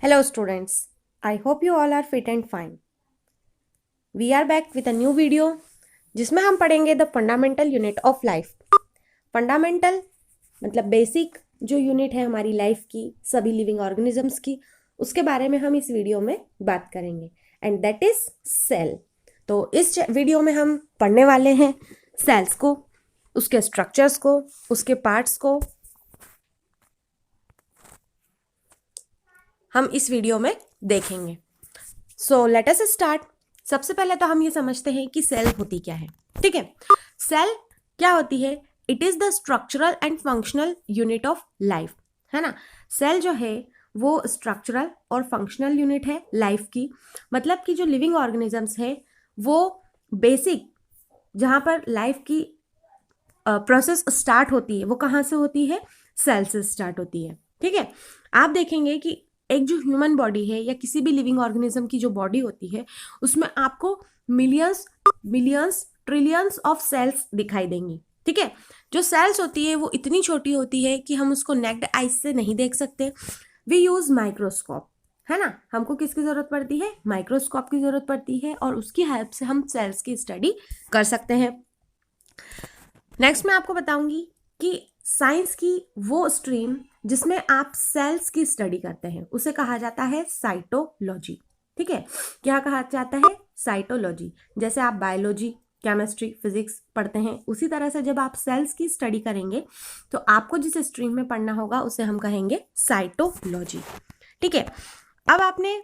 Hello students, I hope you all are fit and fine. We are back with a new video जिसमें हम पढ़ेंगे the fundamental unit of life. Fundamental मतलब basic जो unit है हमारी life की, सभी लिविंग ऑर्गेनिजम्स की, उसके बारे में हम इस वीडियो में बात करेंगे एंड दैट इज सेल। तो इस वीडियो में हम पढ़ने वाले हैं सेल्स को, उसके स्ट्रक्चर्स को, उसके पार्ट्स को हम इस वीडियो में देखेंगे। So let us start. सबसे पहले तो हम ये समझते हैं कि सेल होती क्या है। ठीक है, सेल क्या होती है? It is the structural and functional unit of life, है ना। सेल जो है वो स्ट्रक्चरल और फंक्शनल यूनिट है लाइफ की। मतलब कि जो लिविंग ऑर्गेनिजम्स है वो बेसिक जहाँ पर लाइफ की प्रोसेस स्टार्ट होती है वो कहाँ से होती है? सेल से स्टार्ट होती है। ठीक है, आप देखेंगे कि एक जो ह्यूमन बॉडी है या किसी भी लिविंग ऑर्गेनिज्म की जो बॉडी होती है उसमें आपको मिलियंस ट्रिलियंस ऑफ सेल्स दिखाई देंगी। ठीक है, जो सेल्स होती है वो इतनी छोटी होती है कि हम उसको नेक्ड आइज से नहीं देख सकते। वी यूज माइक्रोस्कोप, है ना। हमको किसकी जरूरत पड़ती है? माइक्रोस्कोप की जरूरत पड़ती है और उसकी हेल्प से हम सेल्स की स्टडी कर सकते हैं। नेक्स्ट मैं आपको बताऊंगी कि साइंस की वो स्ट्रीम जिसमें आप सेल्स की स्टडी करते हैं उसे कहा जाता है साइटोलॉजी। ठीक है, क्या कहा जाता है? साइटोलॉजी। जैसे आप बायोलॉजी, केमिस्ट्री, फिजिक्स पढ़ते हैं उसी तरह से जब आप सेल्स की स्टडी करेंगे तो आपको जिस स्ट्रीम में पढ़ना होगा उसे हम कहेंगे साइटोलॉजी। ठीक है, अब आपने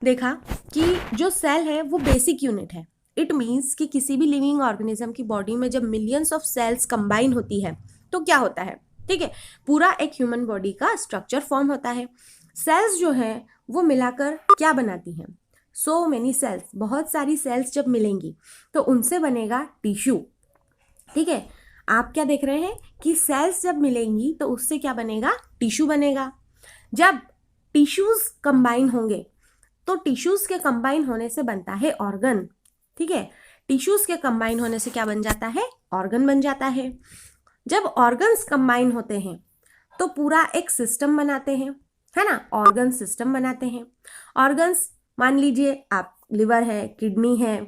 देखा कि जो सेल है वो बेसिक यूनिट है। इट मीन्स कि किसी भी लिविंग ऑर्गेनिज्म की बॉडी में जब मिलियंस ऑफ सेल्स कंबाइन होती है तो क्या होता है? ठीक है, पूरा एक ह्यूमन बॉडी का स्ट्रक्चर फॉर्म होता है। सेल्स जो है वो मिलाकर क्या बनाती हैं? सो मेनी सेल्स, बहुत सारी सेल्स जब मिलेंगी तो उनसे बनेगा टिश्यू। ठीक है, आप क्या देख रहे हैं कि सेल्स जब मिलेंगी तो उससे क्या बनेगा? टिश्यू बनेगा। जब टिश्यूज कंबाइन होंगे तो टिश्यूज के कंबाइन होने से बनता है ऑर्गन। ठीक है, टिश्यूज के कंबाइन होने से क्या बन जाता है? ऑर्गन बन जाता है। जब ऑर्गन्स कंबाइन होते हैं तो पूरा एक सिस्टम बनाते हैं, है ना। ऑर्गन सिस्टम बनाते हैं। ऑर्गन्स मान लीजिए आप लिवर है, किडनी है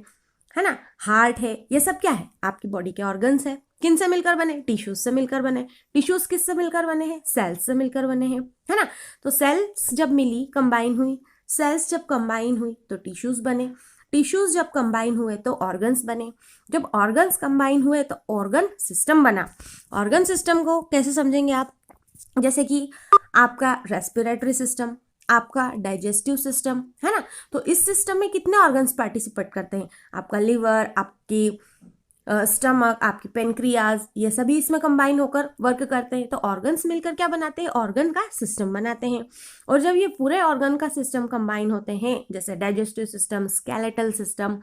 ना, हार्ट है, ये सब क्या है? आपकी बॉडी के ऑर्गन्स है। किन से मिलकर बने? टिश्यूज से मिलकर बने। टिश्यूज किससे मिलकर बने हैं? सेल्स से मिलकर बने हैं, है ना। तो सेल्स जब मिली, कंबाइन हुई, सेल्स जब कंबाइन हुई तो टिश्यूज बने। टिश्यूज जब कंबाइन हुए तो ऑर्गन्स बने। जब ऑर्गन्स कंबाइन हुए तो ऑर्गन सिस्टम बना। ऑर्गन सिस्टम को कैसे समझेंगे आप? जैसे कि आपका रेस्पिरेटरी सिस्टम, आपका डाइजेस्टिव सिस्टम, है ना। तो इस सिस्टम में कितने ऑर्गन्स पार्टिसिपेट करते हैं? आपका लिवर, आपकी स्टमक, आपकी पेनक्रियाज, ये सभी इसमें कंबाइन होकर वर्क करते हैं। तो ऑर्गन्स मिलकर क्या बनाते हैं? ऑर्गन का सिस्टम बनाते हैं। और जब ये पूरे ऑर्गन का सिस्टम कंबाइन होते हैं, जैसे डाइजेस्टिव सिस्टम, स्केलेटल सिस्टम,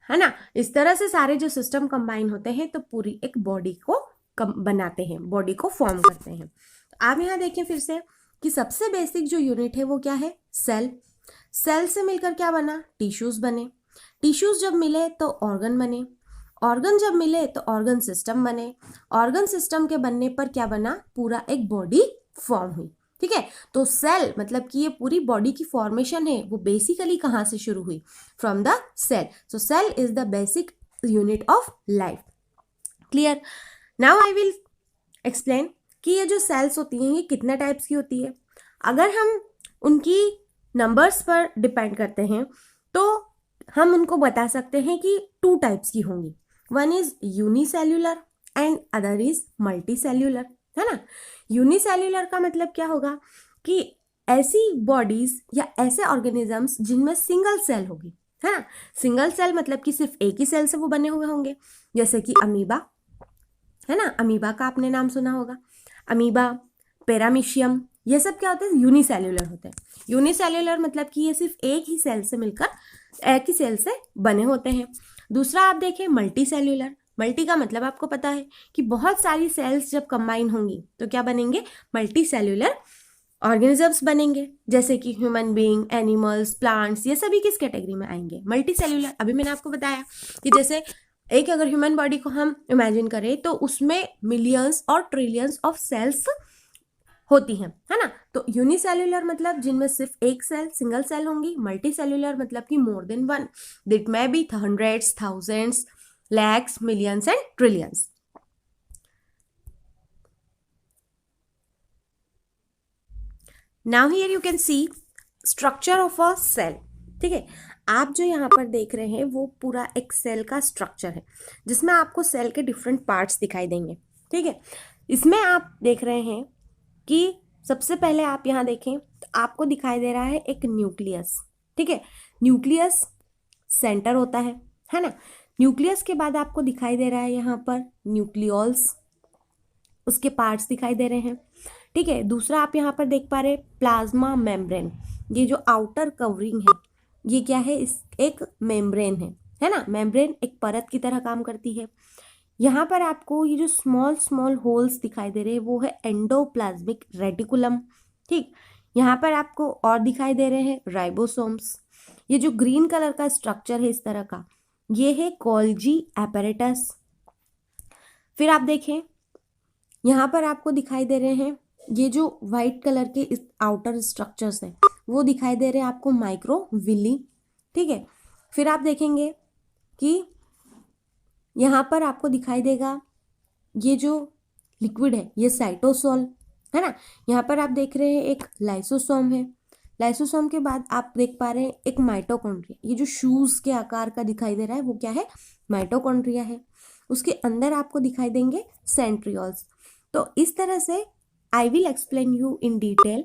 है ना, इस तरह से सारे जो सिस्टम कंबाइन होते हैं तो पूरी एक बॉडी को बनाते हैं, बॉडी को फॉर्म करते हैं। तो आप यहाँ देखिए फिर से कि सबसे बेसिक जो यूनिट है वो क्या है? सेल। सेल से मिलकर क्या बना? टिश्यूज बने। टिश्यूज जब मिले तो ऑर्गन बने। ऑर्गन जब मिले तो ऑर्गन सिस्टम बने। ऑर्गन सिस्टम के बनने पर क्या बना? पूरा एक बॉडी फॉर्म हुई। ठीक है, तो सेल मतलब कि ये पूरी बॉडी की फॉर्मेशन है वो बेसिकली कहाँ से शुरू हुई? From the cell. So cell is the basic unit of life. Clear? Now I will explain कि ये जो सेल्स होती हैं ये कितने टाइप्स की होती है। अगर हम उनकी नंबर्स पर डिपेंड करते हैं तो हम उनको बता सकते हैं कि 2 टाइप्स की होंगी। One is unicellular and other is multicellular, है ना। यूनिसेल्यूलर का मतलब क्या होगा कि ऐसी बॉडीज या ऐसे ऑर्गेनिजम्स जिनमें सिंगल सेल होगी, है ना। सिंगल सेल मतलब कि सिर्फ एक ही सेल से वो बने हुए होंगे, जैसे कि अमीबा, है ना। अमीबा का आपने नाम सुना होगा। अमीबा, पैरामीशियम, ये सब क्या होते हैं? यूनिसेल्यूलर होते हैं। यूनिसेल्यूलर मतलब कि ये सिर्फ एक ही सेल से मिलकर एक ही सेल से बने होते हैं। दूसरा आप देखें मल्टी सेल्यूलर। मल्टी का मतलब आपको पता है कि बहुत सारी सेल्स जब कंबाइन होंगी तो क्या बनेंगे? मल्टी सेल्यूलर ऑर्गेनिजम्स बनेंगे, जैसे कि ह्यूमन बीइंग, एनिमल्स, प्लांट्स, ये सभी किस कैटेगरी में आएंगे? Multi cellular. अभी मैंने आपको बताया कि जैसे एक अगर ह्यूमन बॉडी को हम इमेजिन करें तो उसमें मिलियंस और ट्रिलियंस ऑफ सेल्स होती हैं, है ना। तो यूनिसेल्युलर मतलब जिनमें सिर्फ एक सेल, सिंगल सेल होंगी। मल्टी सेल्युलर मतलब कि more than one, it may be hundreds, thousands, lakhs, millions and trillions. Now here you can see structure of a cell. ठीक है, आप जो यहाँ पर देख रहे हैं वो पूरा एक सेल का स्ट्रक्चर है, जिसमें आपको सेल के डिफरेंट पार्ट्स दिखाई देंगे। ठीक है, इसमें आप देख रहे हैं कि सबसे पहले आप यहाँ देखें तो आपको दिखाई दे रहा है एक न्यूक्लियस। ठीक है, न्यूक्लियस सेंटर होता है ना। न्यूक्लियस के बाद आपको दिखाई दे रहा है यहाँ पर न्यूक्लियोल्स, उसके पार्ट्स दिखाई दे रहे हैं। ठीक है, दूसरा आप यहाँ पर देख पा रहे प्लाज्मा मेम्ब्रेन, ये जो आउटर कवरिंग है ये क्या है, इस एक मेम्ब्रेन है ना। मेम्ब्रेन एक परत की तरह काम करती है। यहाँ पर आपको ये जो स्मॉल स्मॉल होल्स दिखाई दे रहे हैं वो है एंडोप्लाज्मिक रेटिकुलम। ठीक, यहाँ पर आपको और दिखाई दे रहे हैं राइबोसोम्स। ये जो ग्रीन कलर का स्ट्रक्चर है इस तरह का, ये है गोल्जी एपैरेटस। फिर आप देखें यहाँ पर आपको दिखाई दे रहे हैं ये जो वाइट कलर के इस आउटर स्ट्रक्चर्स हैं वो दिखाई दे रहे हैं आपको माइक्रोविली। ठीक है, फिर आप देखेंगे कि यहाँ पर आपको दिखाई देगा ये जो लिक्विड है ये साइटोसोल है ना। यहाँ पर आप देख रहे हैं एक लाइसोसोम है। लाइसोसोम के बाद आप देख पा रहे हैं एक माइटोकॉन्ड्रिया, ये जो शूज के आकार का दिखाई दे रहा है वो क्या है, माइटोकॉन्ड्रिया है। उसके अंदर आपको दिखाई देंगे सेंट्रियोल्स। तो इस तरह से आई will explain you in detail.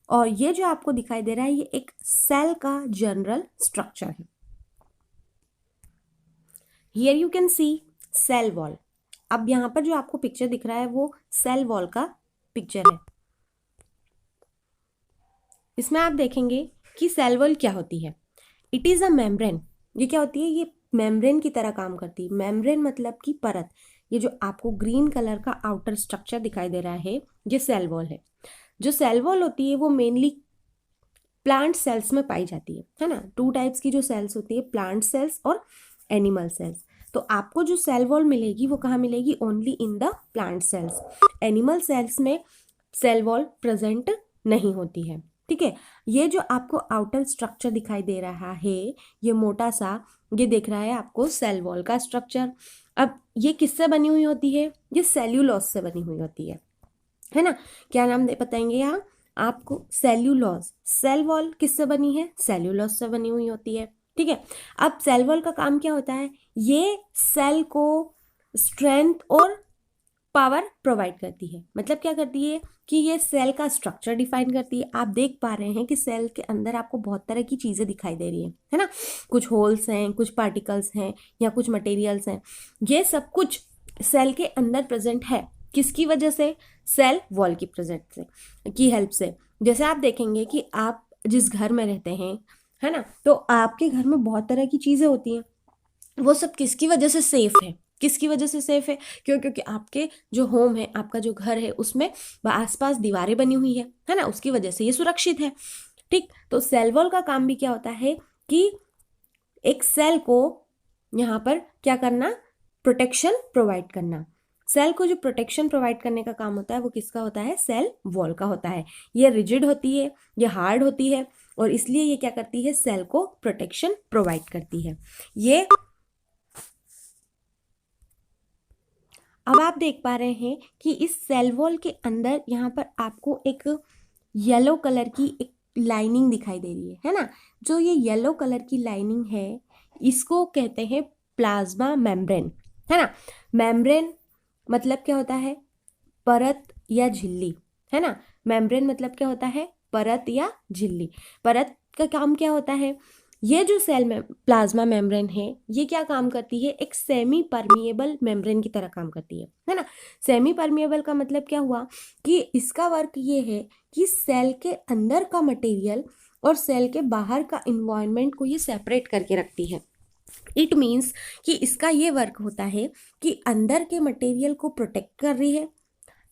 और ये जो आपको दिखाई दे रहा है ये एक सेल का जनरल स्ट्रक्चर है। Here you can see cell wall. अब यहाँ पर जो आपको पिक्चर दिख रहा है वो सेल वॉल का पिक्चर है। इसमें आप देखेंगे कि सेल वॉल क्या होती है। It is a membrane. ये क्या होती है, ये मेम्ब्रेन की तरह काम करती है। मेम्ब्रेन मतलब कि परत। ये जो आपको ग्रीन कलर का आउटर स्ट्रक्चर दिखाई दे रहा है ये सेल वॉल है। जो सेल वॉल होती है वो मेनली प्लांट सेल्स में पाई जाती है ना। 2 टाइप्स की जो सेल्स होती है, प्लांट सेल्स और एनिमल सेल्स। तो आपको जो सेल वॉल मिलेगी वो कहाँ मिलेगी, only in the plant cells. Animal cells में सेल वॉल प्रेजेंट नहीं होती है। ठीक है, ये जो आपको आउटर स्ट्रक्चर दिखाई दे रहा है ये मोटा सा, ये देख रहा है आपको सेल वॉल का स्ट्रक्चर। अब ये किससे बनी हुई होती है, ये सेल्यूलोज से बनी हुई होती है ना। क्या नाम बताएंगे यहाँ आपको, सेल्यूलोज। सेल वॉल किससे बनी है, सेल्यूलोज से बनी हुई होती है। ठीक है, अब सेल वॉल का काम क्या होता है, ये सेल को स्ट्रेंथ और पावर प्रोवाइड करती है। मतलब क्या करती है कि ये सेल का स्ट्रक्चर डिफाइन करती है। आप देख पा रहे हैं कि सेल के अंदर आपको बहुत तरह की चीज़ें दिखाई दे रही है ना। कुछ होल्स हैं, कुछ पार्टिकल्स हैं या कुछ मटेरियल्स हैं। ये सब कुछ सेल के अंदर प्रेजेंट है। किसकी वजह से, सेल वॉल की प्रेजेंट से, की हेल्प से। जैसे आप देखेंगे कि आप जिस घर में रहते हैं है ना, तो आपके घर में बहुत तरह की चीज़ें होती हैं। वो सब किसकी वजह से सेफ है, किसकी वजह से सेफ है, क्योंकि आपके जो होम है, आपका जो घर है उसमें आसपास दीवारें बनी हुई है ना, उसकी वजह से ये सुरक्षित है। ठीक, तो सेल वॉल का काम भी क्या होता है कि एक सेल को यहाँ पर क्या करना, प्रोटेक्शन प्रोवाइड करना। सेल को जो प्रोटेक्शन प्रोवाइड करने का काम होता है वो किसका होता है, सेल वॉल का होता है। ये रिजिड होती है, ये हार्ड होती है और इसलिए ये क्या करती है, सेल को प्रोटेक्शन प्रोवाइड करती है। ये अब आप देख पा रहे हैं कि इस सेल वॉल के अंदर यहाँ पर आपको एक येलो कलर की एक लाइनिंग दिखाई दे रही है ना। जो ये येलो कलर की लाइनिंग है इसको कहते हैं प्लाज्मा मेम्ब्रेन, है ना। मेम्ब्रेन मतलब क्या होता है, परत या झिल्ली, है ना। मेम्ब्रेन मतलब क्या होता है, परत या झिल्ली। परत का काम क्या होता है, ये जो सेल में प्लाज्मा मेम्ब्रेन है ये क्या काम करती है, एक सेमी परमिएबल मेम्ब्रेन की तरह काम करती है ना। सेमी परमिएबल का मतलब क्या हुआ कि इसका वर्क ये है कि सेल के अंदर का मटेरियल और सेल के बाहर का इन्वायरमेंट को ये सेपरेट करके रखती है। इट मीन्स कि इसका ये वर्क होता है कि अंदर के मटेरियल को प्रोटेक्ट कर रही है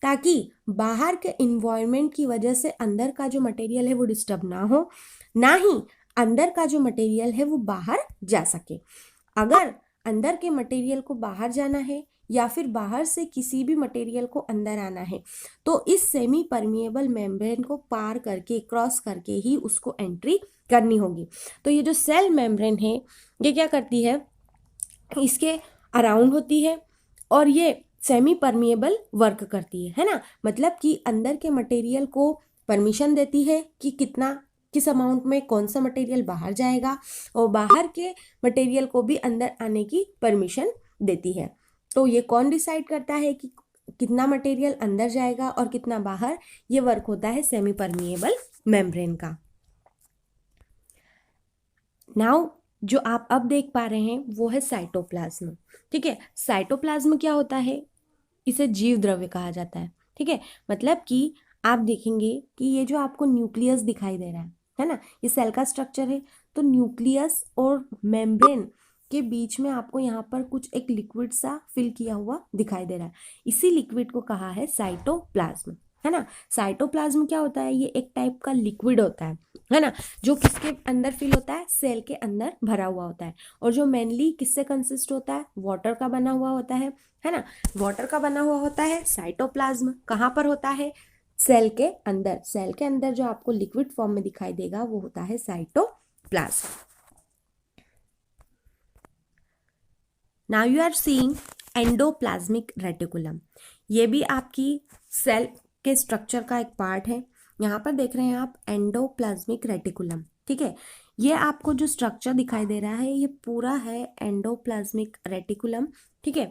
ताकि बाहर के इन्वायरमेंट की वजह से अंदर का जो मटेरियल है वो डिस्टर्ब ना हो, ना ही अंदर का जो मटेरियल है वो बाहर जा सके। अगर अंदर के मटेरियल को बाहर जाना है या फिर बाहर से किसी भी मटेरियल को अंदर आना है तो इस सेमी परमिएबल मेम्ब्रेन को पार करके, क्रॉस करके ही उसको एंट्री करनी होगी। तो ये जो सेल मेम्ब्रेन है ये क्या करती है, इसके अराउंड होती है और ये सेमी परमिएबल वर्क करती है ना। मतलब कि अंदर के मटेरियल को परमिशन देती है कि कितना, किस अमाउंट में कौन सा मटेरियल बाहर जाएगा, और बाहर के मटेरियल को भी अंदर आने की परमिशन देती है। तो ये कौन डिसाइड करता है कि कितना मटेरियल अंदर जाएगा और कितना बाहर? ये वर्क होता है सेमी परमिएबल मेम्ब्रेन का। नाउ जो आप अब देख पा रहे हैं वो है साइटोप्लाज्म। ठीक है, साइटोप्लाज्म क्या होता है? इसे जीव द्रव्य कहा जाता है। ठीक है, मतलब कि आप देखेंगे कि ये जो आपको न्यूक्लियस दिखाई दे रहा है ना, ये सेल का स्ट्रक्चर है। तो न्यूक्लियस और मेम्ब्रेन के बीच में आपको यहाँ पर कुछ एक लिक्विड सा फिल किया हुआ दिखाई दे रहा है। इसी लिक्विड को कहा है साइटोप्लाज्म, है ना। साइटोप्लाज्म क्या होता है? ये एक टाइप का लिक्विड होता है ना, जो किसके अंदर फिल होता है? सेल के अंदर भरा हुआ होता है। और जो मेनली किससे कंसिस्ट होता है? वाटर का बना हुआ होता है ना। वाटर का बना हुआ होता है साइटोप्लाज्म। कहाँ पर होता है? सेल के अंदर। सेल के अंदर जो आपको लिक्विड फॉर्म में दिखाई देगा वो होता है cytoplasm. Now you are seeing endoplasmic reticulum. ये भी आपकी सेल के स्ट्रक्चर का एक पार्ट है। यहाँ पर देख रहे हैं आप एंडोप्लाज्मिक रेटिकुलम। ठीक है, ये आपको जो स्ट्रक्चर दिखाई दे रहा है ये पूरा है एंडोप्लाज्मिक रेटिकुलम। ठीक है,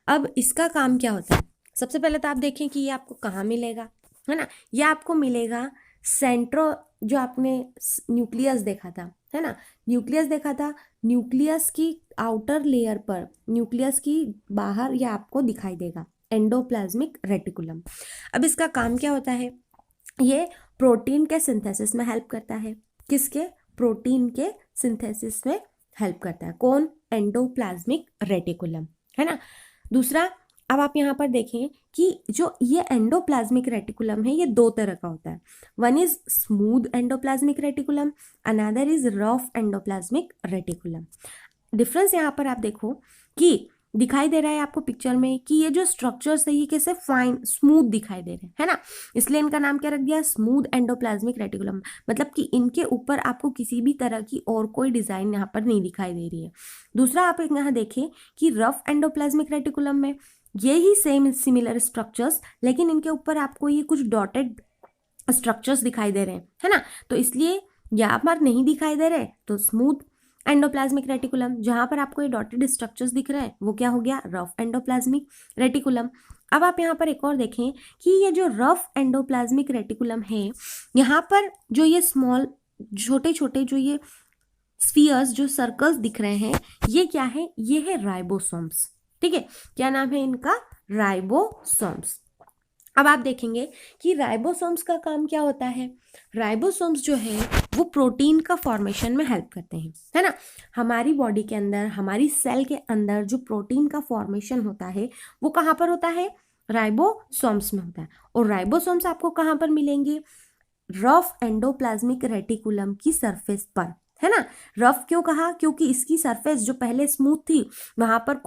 अब इसका काम क्या होता है? सबसे पहले तो आप देखें कि ये आपको कहाँ मिलेगा, है ना। ये आपको मिलेगा सेंट्रो, जो आपने न्यूक्लियस देखा था, है ना, न्यूक्लियस देखा था, न्यूक्लियस की आउटर लेयर पर, न्यूक्लियस की बाहर ये आपको दिखाई देगा एंडोप्लाज्मिक रेटिकुलम। अब इसका काम क्या होता है? ये प्रोटीन के सिंथेसिस में हेल्प करता है। किसके? प्रोटीन के सिंथेसिस में हेल्प करता है। कौन? एंडोप्लाज्मिक रेटिकुलम, है ना। दूसरा, अब आप यहाँ पर देखें कि जो ये एंडोप्लाज्मिक रेटिकुलम है ये दो तरह का होता है। One is smooth endoplasmic reticulum, another is rough endoplasmic reticulum. Difference यहाँ पर आप देखो कि दिखाई दे रहा है आपको पिक्चर में कि ये जो स्ट्रक्चर्स है ये कैसे फाइन स्मूथ दिखाई दे रहे हैं, है ना। इसलिए इनका नाम क्या रख दिया? Smooth endoplasmic reticulum. मतलब कि इनके ऊपर आपको किसी भी तरह की और कोई डिजाइन यहाँ पर नहीं दिखाई दे रही है। दूसरा, आप यहाँ देखें कि रफ एंडोप्लाज्मिक रेटिकुलम में ये ही सेम सिमिलर स्ट्रक्चर्स, लेकिन इनके ऊपर आपको ये कुछ डॉटेड स्ट्रक्चर्स दिखाई दे रहे हैं, है ना। तो इसलिए यहाँ पर नहीं दिखाई दे रहे तो स्मूथ एंडोप्लाज्मिक रेटिकुलम। जहां पर आपको ये डॉटेड स्ट्रक्चर्स दिख रहे हैं वो क्या हो गया? Rough endoplasmic reticulum. अब आप यहाँ पर एक और देखें कि ये जो रफ एंडोप्लाज्मिक रेटिकुलम है, यहाँ पर जो ये स्मॉल छोटे छोटे जो ये स्फीयर्स, जो सर्कल्स दिख रहे हैं, ये क्या है? ये है राइबोसोम्स। ठीक है, क्या नाम है इनका? राइबोसोम्स। अब आप देखेंगे कि राइबोसोम्स का काम क्या होता है? राइबोसोम्स जो है वो प्रोटीन का फॉर्मेशन में हेल्प करते हैं, है ना। हमारी बॉडी के अंदर, हमारी सेल के अंदर जो प्रोटीन का फॉर्मेशन होता है वो कहाँ पर होता है? राइबोसोम्स में होता है। और राइबोसोम्स आपको कहाँ पर मिलेंगे? रफ एंडोप्लाज्मिक रेटिकुलम की सरफेस पर, है ना। रफ क्यों कहा? क्योंकि इसकी सरफेस जो पहले स्मूथ थी वहां पर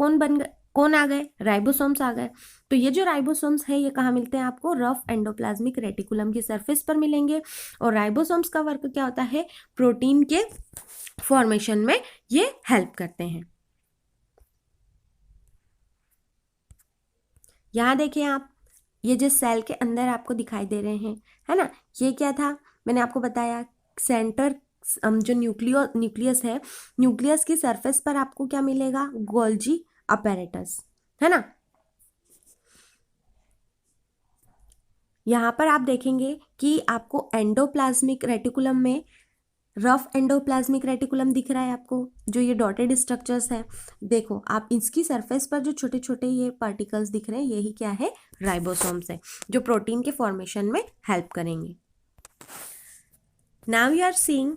कौन आ गए? राइबोसोम्स आ गए। तो ये जो राइबोसोम्स है ये कहाँ मिलते हैं आपको? रफ एंडोप्लाज्मिक रेटिकुलम की सरफेस पर मिलेंगे। और राइबोसोम्स का वर्क क्या होता है? प्रोटीन के फॉर्मेशन में ये हेल्प करते हैं। यहाँ देखिए आप, ये जो सेल के अंदर आपको दिखाई दे रहे हैं, है ना, ये क्या था? मैंने आपको बताया सेंटर, जो न्यूक्लियस है, न्यूक्लियस की सरफेस पर आपको क्या मिलेगा? गोल्जी अपैरेटस, है ना। यहाँ पर आप देखेंगे कि आपको एंडोप्लाज्मिक रेटिकुलम में रफ एंडोप्लाज्मिक रेटिकुलम दिख रहा है आपको, जो ये डॉटेड स्ट्रक्चर्स है। देखो आप, इसकी सरफेस पर जो छोटे छोटे ये पार्टिकल्स दिख रहे हैं यही क्या है? राइबोसोम्स है, जो प्रोटीन के फॉर्मेशन में हेल्प करेंगे। नाउ यू आर सीइंग,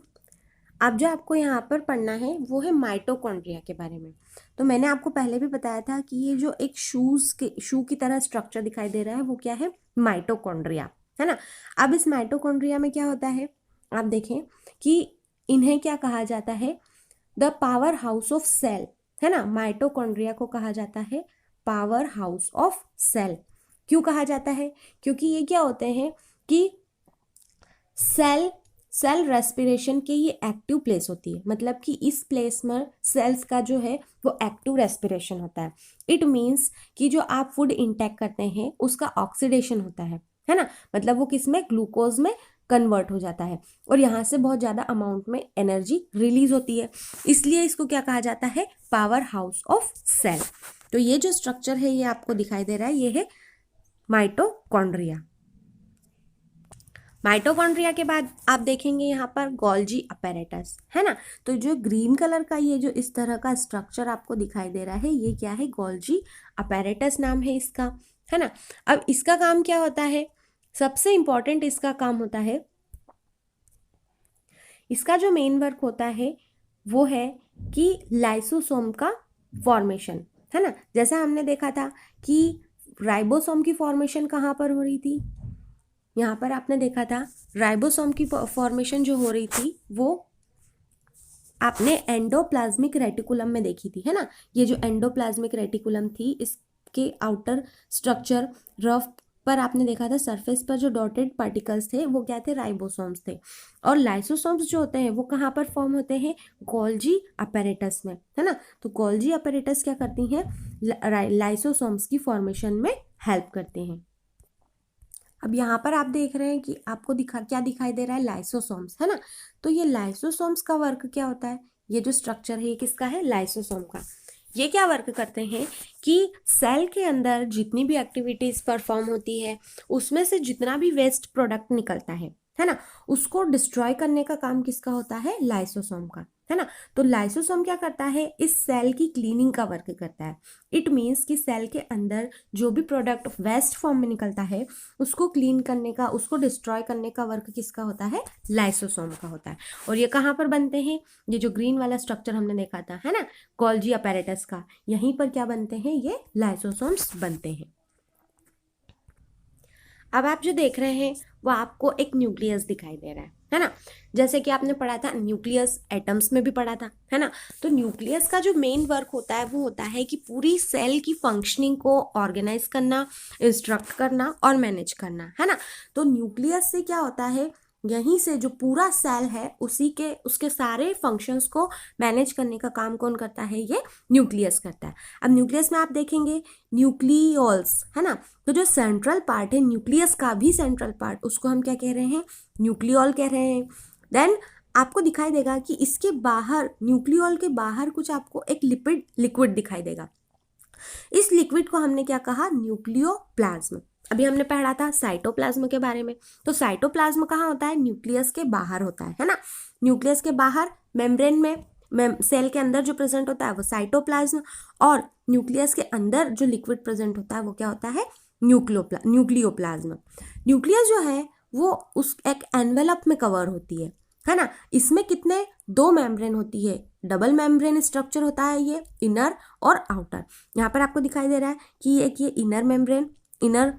अब जो आपको यहाँ पर पढ़ना है वो है माइटोकॉन्ड्रिया के बारे में। तो मैंने आपको पहले भी बताया था कि ये जो एक शू की तरह स्ट्रक्चर दिखाई दे रहा है वो क्या है? माइटोकॉन्ड्रिया, है ना। अब इस माइटोकॉन्ड्रिया में क्या होता है? आप देखें कि इन्हें क्या कहा जाता है? The power house of cell, है ना। माइटोकॉन्ड्रिया को कहा जाता है पावर हाउस ऑफ सेल। क्यों कहा जाता है? क्योंकि ये क्या होते हैं कि सेल रेस्पिरेशन के ये एक्टिव प्लेस होती है, मतलब कि इस प्लेस में सेल्स का जो है वो एक्टिव रेस्पिरेशन होता है। इट मीन्स कि जो आप फूड इंटेक करते हैं उसका ऑक्सीडेशन होता है ना, मतलब वो किस में, ग्लूकोज में कन्वर्ट हो जाता है और यहाँ से बहुत ज़्यादा अमाउंट में एनर्जी रिलीज होती है, इसलिए इसको क्या कहा जाता है, पावर हाउस ऑफ सेल। तो ये जो स्ट्रक्चर है ये आपको दिखाई दे रहा है, ये है माइटोकॉन्ड्रिया। माइटोकॉन्ड्रिया के बाद आप देखेंगे यहाँ पर गोल्जी अपैरेटस, है ना। तो जो ग्रीन कलर का ये जो इस तरह का स्ट्रक्चर आपको दिखाई दे रहा है ये क्या है, गोल्जी अपैरेटस नाम है इसका, है ना। अब इसका काम क्या होता है, सबसे इंपॉर्टेंट इसका काम होता है, इसका जो मेन वर्क होता है वो है कि लाइसोसोम का फॉर्मेशन, है ना। जैसा हमने देखा था कि राइबोसोम की फॉर्मेशन कहाँ पर हो रही थी, यहाँ पर आपने देखा था राइबोसोम की फॉर्मेशन जो हो रही थी वो आपने एंडोप्लाज्मिक रेटिकुलम में देखी थी, है ना। ये जो एंडोप्लाज्मिक रेटिकुलम थी इसके आउटर स्ट्रक्चर रफ पर आपने देखा था, सरफेस पर जो डॉटेड पार्टिकल्स थे वो क्या थे, राइबोसोम्स थे। और लाइसोसोम्स जो होते हैं वो कहाँ पर फॉर्म होते हैं, गोल्जी अपैरेटस में, है ना। तो गोल्जी अपैरेटस क्या करती हैं, लाइसोसोम्स की फॉर्मेशन में हेल्प करते हैं। अब यहाँ पर आप देख रहे हैं कि आपको क्या दिखाई दे रहा है, लाइसोसोम्स, है ना। तो ये लाइसोसोम्स का वर्क क्या होता है, ये जो स्ट्रक्चर है ये किसका है, लाइसोसोम का। ये क्या वर्क करते हैं कि सेल के अंदर जितनी भी एक्टिविटीज परफॉर्म होती है उसमें से जितना भी वेस्ट प्रोडक्ट निकलता है ना, उसको डिस्ट्रॉय करने का काम किसका होता है, लाइसोसोम का, है ना। तो लाइसोसोम क्या करता है, इस सेल की क्लीनिंग का वर्क करता है। इट मीन्स कि सेल के अंदर जो भी प्रोडक्ट वेस्ट फॉर्म में निकलता है उसको क्लीन करने का, उसको डिस्ट्रॉय करने का वर्क किसका होता है, लाइसोसोम का होता है। और ये कहाँ पर बनते हैं, ये जो ग्रीन वाला स्ट्रक्चर हमने देखा था, है ना, गोल्जी अपैरेटस का, यहीं पर क्या बनते हैं, ये लाइसोसोम्स बनते हैं। अब आप जो देख रहे हैं वो आपको एक न्यूक्लियस दिखाई दे रहा है ना। जैसे कि आपने पढ़ा था न्यूक्लियस, एटम्स में भी पढ़ा था, है ना। तो न्यूक्लियस का जो मेन वर्क होता है वो होता है कि पूरी सेल की फंक्शनिंग को ऑर्गेनाइज करना, इंस्ट्रक्ट करना और मैनेज करना, है ना। तो न्यूक्लियस से क्या होता है, यहीं से जो पूरा सेल है उसके सारे फंक्शंस को मैनेज करने का काम कौन करता है, ये न्यूक्लियस करता है। अब न्यूक्लियस में आप देखेंगे न्यूक्लियोल्स, है ना। तो जो सेंट्रल पार्ट है न्यूक्लियस का भी सेंट्रल पार्ट, उसको हम क्या कह रहे हैं, न्यूक्लियोल कह रहे हैं। देन आपको दिखाई देगा कि इसके बाहर, न्यूक्लियोल के बाहर कुछ आपको एक लिक्विड दिखाई देगा। इस लिक्विड को हमने क्या कहा, न्यूक्लियोप्लाज्म। अभी हमने पढ़ा था साइटोप्लाज्म के बारे में। तो साइटोप्लाज्म कहाँ होता है, न्यूक्लियस के बाहर होता है ना। न्यूक्लियस के बाहर मेम्ब्रेन में सेल के अंदर जो प्रेजेंट होता है वो साइटोप्लाज्म, और न्यूक्लियस के अंदर जो लिक्विड प्रेजेंट होता है वो क्या होता है, न्यूक्लियोप्लाज्म। न्यूक्लियस जो है वो उस एक एनवेलप में कवर होती है ना। इसमें कितने, 2 मेम्ब्रेन होती है, डबल मेम्ब्रेन स्ट्रक्चर होता है ये, इनर और आउटर। यहाँ पर आपको दिखाई दे रहा है कि एक ये इनर मेम्ब्रेन, इनर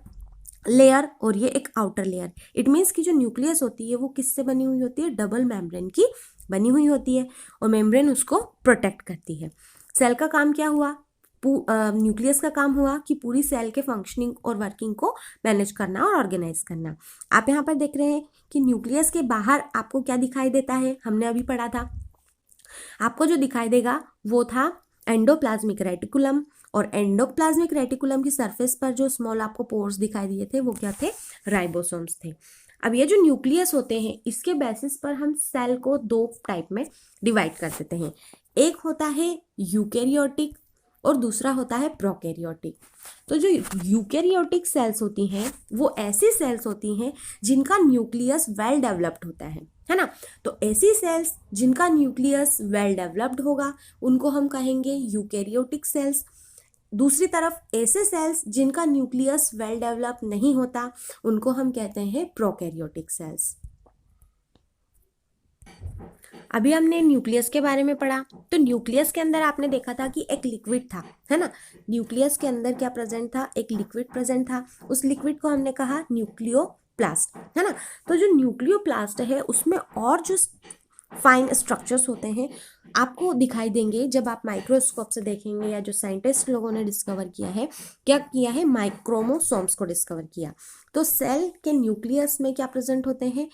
लेयर, और ये एक आउटर लेयर। इट मीन्स कि जो न्यूक्लियस होती है वो किससे बनी हुई होती है, डबल मेम्ब्रेन की बनी हुई होती है, और मेम्ब्रेन उसको प्रोटेक्ट करती है। सेल का काम क्या हुआ, न्यूक्लियस का काम हुआ कि पूरी सेल के फंक्शनिंग और वर्किंग को मैनेज करना और ऑर्गेनाइज करना। आप यहाँ पर देख रहे हैं कि न्यूक्लियस के बाहर आपको क्या दिखाई देता है, हमने अभी पढ़ा था, आपको जो दिखाई देगा वो था एंडोप्लाज्मिक रेटिकुलम, और एंडोप्लाज्मिक रेटिकुलम की सरफेस पर जो स्मॉल आपको पोर्स दिखाई दिए थे वो क्या थे, राइबोसोम्स थे। अब ये जो न्यूक्लियस होते हैं इसके बेसिस पर हम सेल को 2 टाइप में डिवाइड कर देते हैं। एक होता है यूकैरियोटिक और दूसरा होता है प्रोकैरियोटिक। तो जो यूकैरियोटिक सेल्स होती हैं वो ऐसी सेल्स होती हैं जिनका न्यूक्लियस वेल डेवलप्ड होता है ना। तो ऐसी सेल्स जिनका न्यूक्लियस वेल डेवलप्ड होगा उनको हम कहेंगे यूकैरियोटिक सेल्स। दूसरी तरफ ऐसे सेल्स जिनका न्यूक्लियस वेल डेवलप नहीं होता उनको हम कहते हैं प्रोकैरियोटिक सेल्स। अभी हमने न्यूक्लियस के बारे में पढ़ा, तो न्यूक्लियस के अंदर आपने देखा था कि एक लिक्विड था, है ना। न्यूक्लियस के अंदर क्या प्रेजेंट था, एक लिक्विड प्रेजेंट था। उस लिक्विड को हमने कहा न्यूक्लियोप्लास्ट, है ना। तो जो न्यूक्लियोप्लास्ट है उसमें और जो फाइन स्ट्रक्चर्स होते हैं, आपको दिखाई देंगे जब आप माइक्रोस्कोप से देखेंगे, या जो साइंटिस्ट लोगों ने डिस्कवर किया है, क्या किया है, क्रोमोसोम्स को डिस्कवर किया। तो सेल के न्यूक्लियस में क्या प्रेजेंट होते हैं,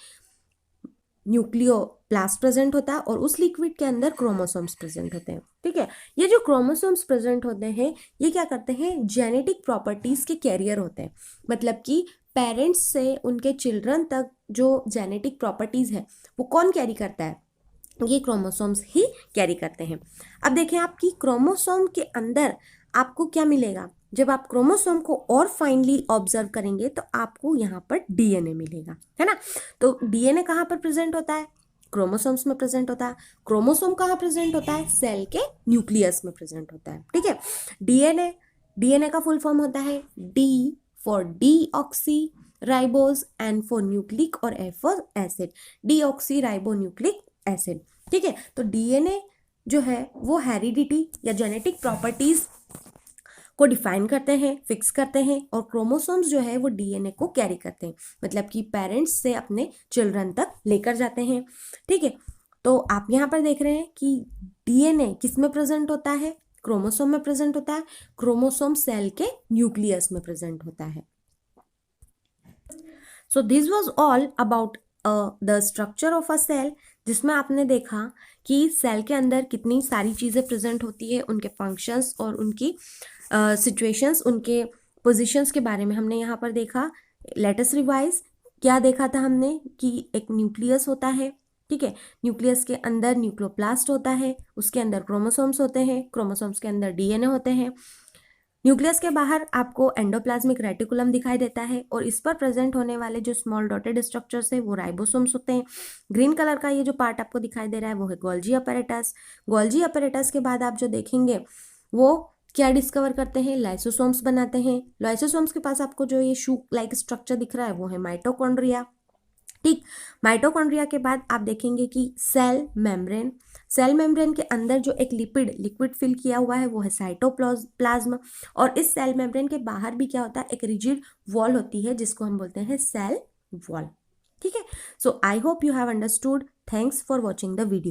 न्यूक्लियोप्लास्ट प्रेजेंट होता है, और उस लिक्विड के अंदर क्रोमोसोम्स प्रेजेंट होते हैं। ठीक है, ये जो क्रोमोसोम्स प्रेजेंट होते हैं ये क्या करते हैं, जेनेटिक प्रॉपर्टीज के कैरियर होते हैं। मतलब कि पेरेंट्स से उनके चिल्ड्रन तक जो जेनेटिक प्रॉपर्टीज है वो कौन कैरी करता है, ये क्रोमोसोम्स ही कैरी करते हैं। अब देखें, आपकी क्रोमोसोम के अंदर आपको क्या मिलेगा, जब आप क्रोमोसोम को और फाइनली ऑब्जर्व करेंगे तो आपको यहाँ पर डीएनए मिलेगा, है ना। तो डीएनए कहाँ पर प्रेजेंट होता है, क्रोमोसोम्स में प्रेजेंट होता है। क्रोमोसोम कहाँ प्रेजेंट होता है, सेल के न्यूक्लियस में प्रेजेंट होता है। ठीक है, डीएनए, डीएनए का फुल फॉर्म होता है D for deoxyribose, N for nucleic और F for acid, deoxyribonucleic acid. ठीक है, तो डीएनए जो है वो हेरिडिटी या जेनेटिक प्रॉपर्टीज को डिफाइन करते हैं, फिक्स करते हैं, और क्रोमोसोम्स जो है वो डीएनए को कैरी करते हैं, मतलब कि पेरेंट्स से अपने चिल्ड्रन तक लेकर जाते हैं। ठीक है, तो आप यहाँ पर देख रहे हैं कि डीएनए किस में प्रेजेंट होता है, क्रोमोसोम में प्रेजेंट होता है, क्रोमोसोम सेल के न्यूक्लियस में प्रेजेंट होता है। So this was all about the structure of a cell, जिसमें आपने देखा कि सेल के अंदर कितनी सारी चीज़ें प्रेजेंट होती है, उनके फंक्शंस और उनकी सिचुएशंस, उनके पोजीशंस के बारे में हमने यहाँ पर देखा। लेट अस रिवाइज, क्या देखा था हमने कि एक न्यूक्लियस होता है। ठीक है, न्यूक्लियस के अंदर न्यूक्लियोप्लास्ट होता है, उसके अंदर क्रोमोसोम्स होते हैं, क्रोमोसोम्स के अंदर डीएनए होते हैं। न्यूक्लियस के बाहर आपको एंडोप्लाज्मिक रेटिकुलम दिखाई देता है, और इस पर प्रेजेंट होने वाले जो स्मॉल डॉटेड स्ट्रक्चर्स है वो राइबोसोम्स होते हैं। ग्रीन कलर का ये जो पार्ट आपको दिखाई दे रहा है वो है गोल्जी अपैरेटस। गोल्जी अपैरेटस के बाद आप जो देखेंगे वो क्या डिस्कवर करते हैं, लाइसोसोम्स बनाते हैं। लाइसोसोम्स के पास आपको जो ये शू लाइक स्ट्रक्चर दिख रहा है वो है माइटोकॉन्ड्रिया। ठीक, माइटोकॉन्ड्रिया के बाद आप देखेंगे कि सेल मेम्ब्रेन, सेल मेम्ब्रेन के अंदर जो एक लिक्विड फिल किया हुआ है वो है साइटोप्लाज्म, और इस सेल मेम्ब्रेन के बाहर भी क्या होता है, एक रिजिड वॉल होती है जिसको हम बोलते हैं सेल वॉल। ठीक है, so I hope you have understood. Thanks for watching the video.